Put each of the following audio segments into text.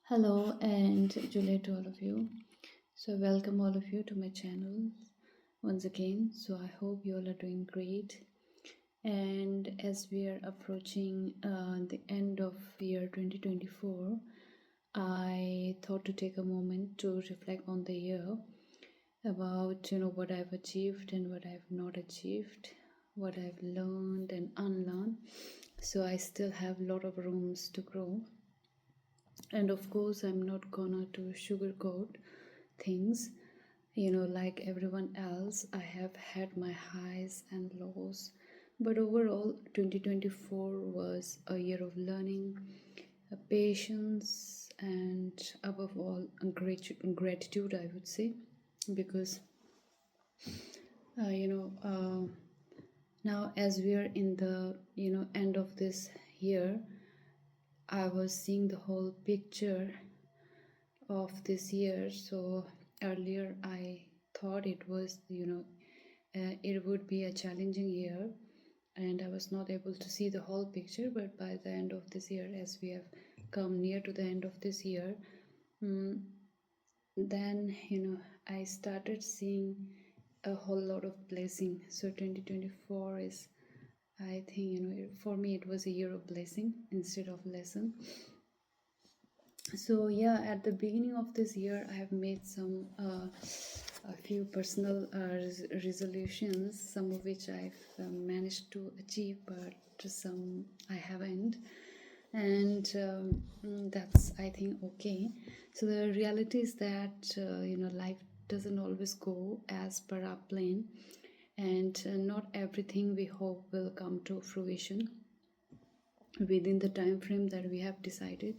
Hello and Juliet to all of you. So welcome all of you to my channel once again. So I hope you all are doing great. And as we are approaching the end of year 2024, I thought to take a moment to reflect on the year about what I've achieved and what I've not achieved, what I've learned and unlearned. So I still have a lot of rooms to grow, and of course I'm not gonna to sugarcoat things. Like everyone else, I have had my highs and lows, but overall 2024 was a year of learning, patience, and above all gratitude, I would say, because uh, you know uh, now as we are in the end of this year, I was seeing the whole picture of this year. So earlier I thought it was, it would be a challenging year, and I was not able to see the whole picture. But by the end of this year, as we have come near to the end of this year, mm, then I started seeing a whole lot of blessing. So 2024 is, I think, for me it was a year of blessing instead of lesson. So yeah, at the beginning of this year, I have made some a few personal resolutions, some of which I've managed to achieve, but some I haven't, and that's, I think, okay. So the reality is that life doesn't always go as per our plan, and not everything we hope will come to fruition within the time frame that we have decided.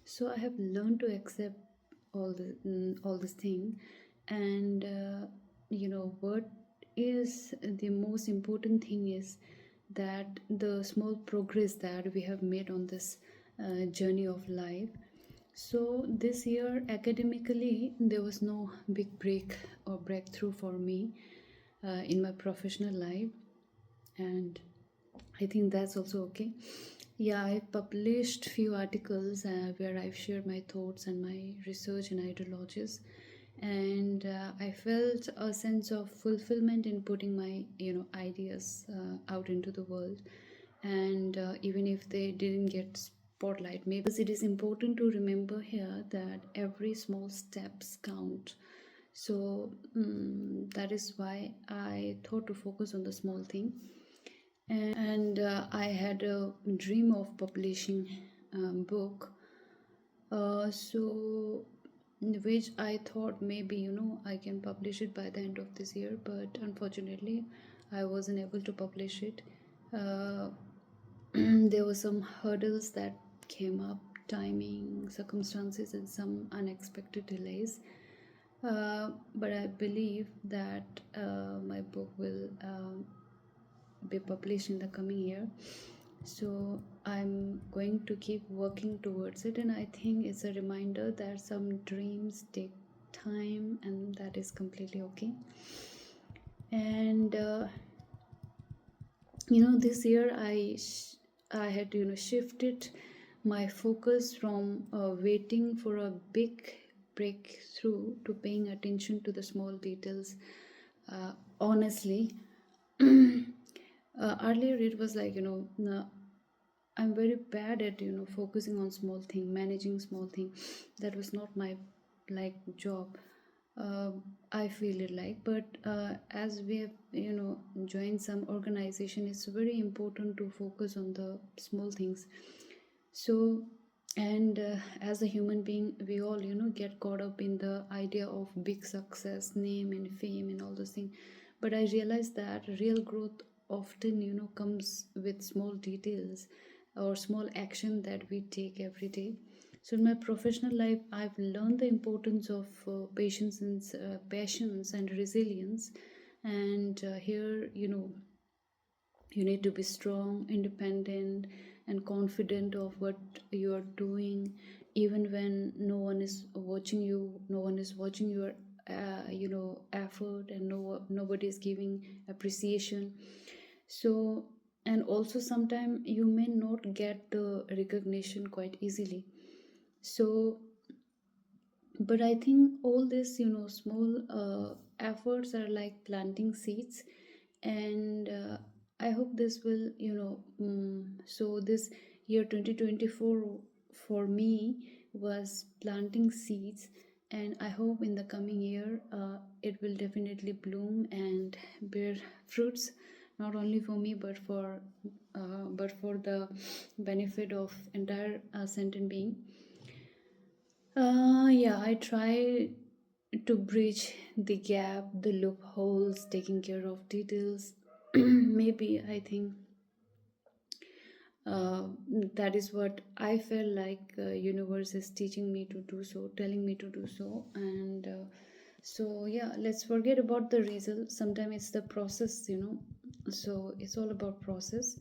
So I have learned to accept all this thing, and what is the most important thing is that the small progress that we have made on this journey of life. So this year academically there was no big break or breakthrough for me in my professional life, and I think that's also okay. Yeah, I published few articles where I've shared my thoughts and my research and ideologies, and I felt a sense of fulfillment in putting my ideas out into the world. And even if they didn't get spotlight, maybe because it is important to remember here that every small steps count. So that is why I thought to focus on the small thing. And I had a dream of publishing book, so which I thought maybe I can publish it by the end of this year, but unfortunately I wasn't able to publish it. uh, there were some hurdles that came up, timing, circumstances, and some unexpected delays, but I believe that my book will be published in the coming year. So I'm going to keep working towards it, and I think it's a reminder that some dreams take time, and that is completely okay. And this year I had shifted my focus from waiting for a big breakthrough to paying attention to the small details. Honestly, earlier it was like, no, I'm very bad at focusing on small thing, managing small thing. That was not my like job. uh, I feel it like, but as we have joined some organization, it's very important to focus on the small things. So, and as a human being, we all get caught up in the idea of big success, name and fame and all those things. But I realized that real growth often comes with small details or small action that we take every day. So in my professional life, I've learned the importance of patience and resilience. And here, you need to be strong, independent, and confident of what you are doing, even when no one is watching you, no one is watching your effort, and nobody is giving appreciation. So, and also sometimes you may not get the recognition quite easily. So But I think all this, small efforts are like planting seeds. And I hope this will, so this year 2024 for me was planting seeds. And I hope in the coming year it will definitely bloom and bear fruits, not only for me but for the benefit of entire sentient being. Yeah, I try to bridge the gap, the loopholes, taking care of details. Maybe I think uh, that is what I felt like universe is teaching me to do so, telling me to do so. And so yeah, let's forget about the result. Sometimes it's the process, so it's all about process.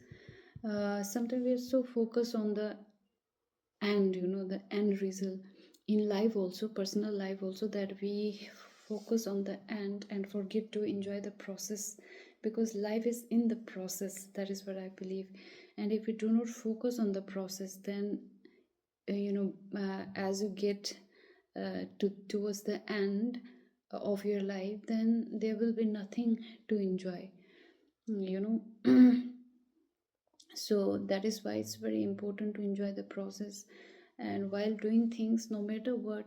Sometimes we're so focused on the and the end result in life also, personal life also, that we focus on the end and forget to enjoy the process, because life is in the process. That is what I believe. And if we do not focus on the process, then as you get towards the end of your life, then there will be nothing to enjoy, you know. So that is why it's very important to enjoy the process. And while doing things, no matter what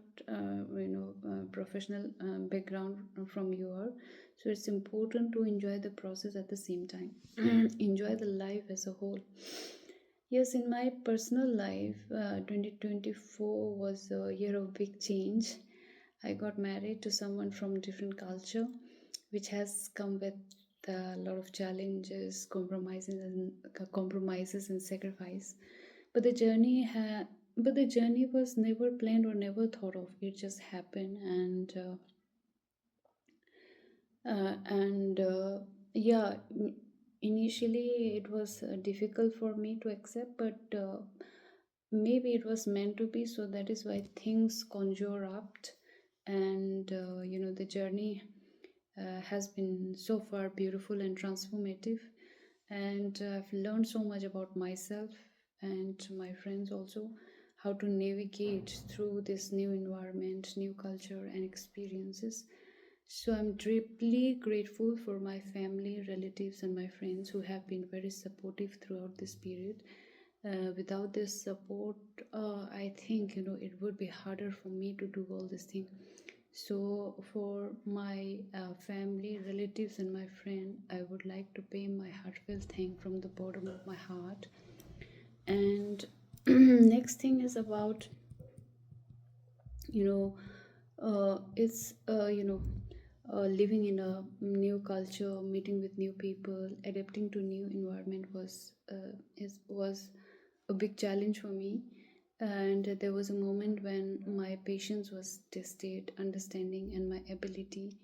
professional background from you are, so it's important to enjoy the process at the same time. Enjoy the life as a whole. Yes, in my personal life, 2024 was a year of big change. I got married to someone from different culture, which has come with a lot of challenges, compromises and sacrifice. But the journey was never planned or never thought of. It just happened. And yeah, initially it was difficult for me to accept, but maybe it was meant to be. So that is why things conjure up. And the journey has been so far beautiful and transformative. And I've learned so much about myself and my friends also, how to navigate through this new environment, new culture, and experiences. So I'm deeply grateful for my family, relatives, and my friends who have been very supportive throughout this period. Without this support, I think it would be harder for me to do all this thing. So for my family, relatives, and my friend, I would like to pay my heartfelt thank from the bottom of my heart. And next thing is about you know it's living in a new culture, meeting with new people, adapting to new environment was a big challenge for me. And there was a moment when my patience was tested, understanding, and my ability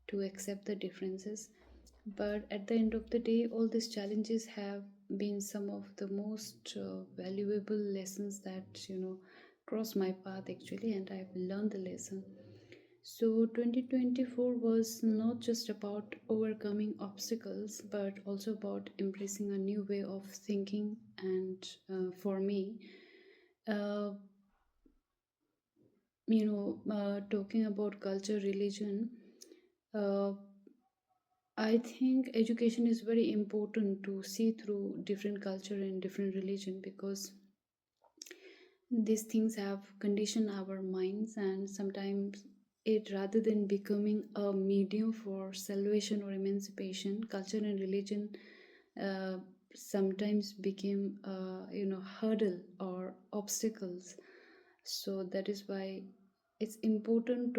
to accept the differences. But at the end of the day, all these challenges have been some of the most valuable lessons that crossed my path actually, and I've learned the lesson. So 2024 was not just about overcoming obstacles, but also about embracing a new way of thinking. And for me, uh, talking about culture, religion, uh, I think education is very important to see through different culture and different religion, because these things have conditioned our minds. And sometimes it, rather than becoming a medium for salvation or emancipation, culture and religion uh, sometimes became hurdle or obstacles. So that is why it's important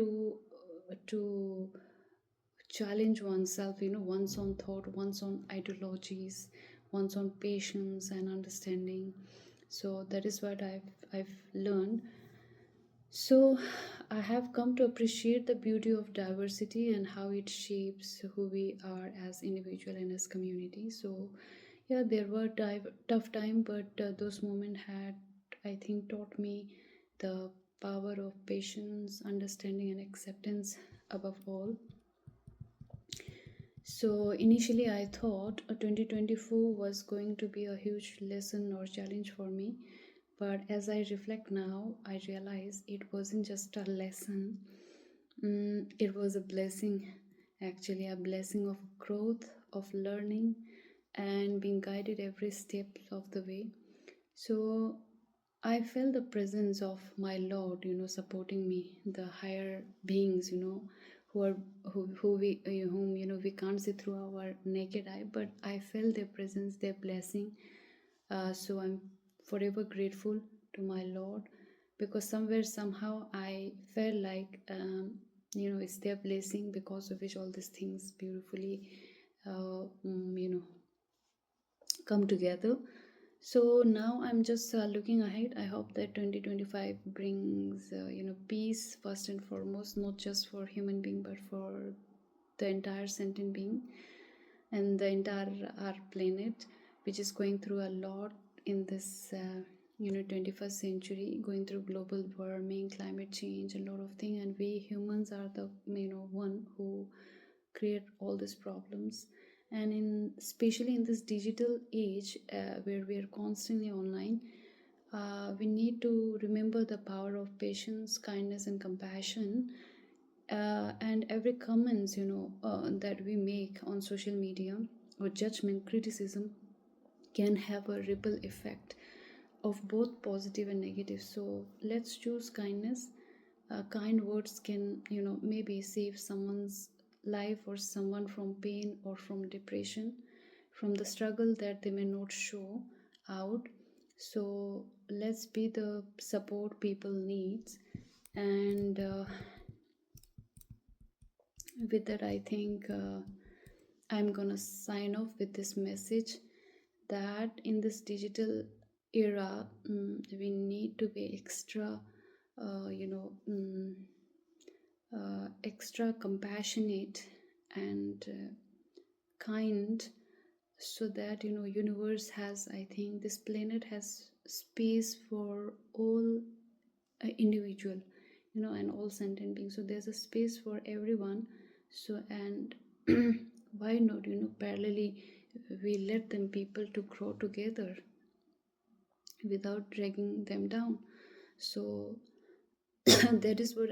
to challenge oneself, one's own thought, one's own ideologies, one's own patience and understanding. So that is what I've learned. So I have come to appreciate the beauty of diversity and how it shapes who we are as individual and as community. So yeah, there were tough time, but those moments had, I think, taught me the power of patience, understanding, and acceptance above all. So initially, I thought 2024 was going to be a huge lesson or challenge for me, But as I reflect now, I realize it wasn't just a lesson. It was a blessing, actually, a blessing of growth, of learning, and being guided every step of the way. So I felt the presence of my Lord, supporting me, the higher beings, who are who we whom we can't see through our naked eye, but I felt their presence, their blessing. So I'm forever grateful to my Lord, because somewhere somehow I felt like it's their blessing because of which all these things beautifully come together. So now I'm just looking ahead. I hope that 2025 brings peace first and foremost, not just for human being but for the entire sentient being and the entire our planet, which is going through a lot in this 21st century, going through global warming, climate change, a lot of things, and we humans are the one who create all these problems. And in especially in this digital age where we are constantly online, we need to remember the power of patience, kindness, and compassion. And every comments that we make on social media, or judgment, criticism, can have a ripple effect of both positive and negative. So let's choose kindness. Kind words can maybe save someone's life, or someone from pain or from depression, from the struggle that they may not show out. So let's be the support people needs. And with that, I think I'm gonna sign off with this message that in this digital era, we need to be extra uh, you know mm, extra compassionate and kind, so that universe has, I think this planet has space for all individual, and all sentient beings. So there's a space for everyone. So, and why not parallelly we let them people to grow together without dragging them down. So that is what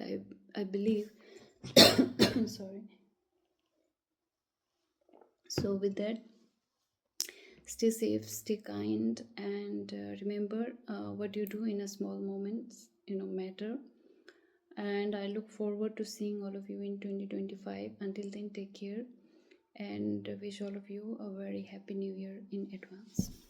I believe. Sorry. So with that, stay safe, stay kind, and remember what you do in a small moments matter. And I look forward to seeing all of you in 2025. Until then, take care, and wish all of you a very happy new year in advance.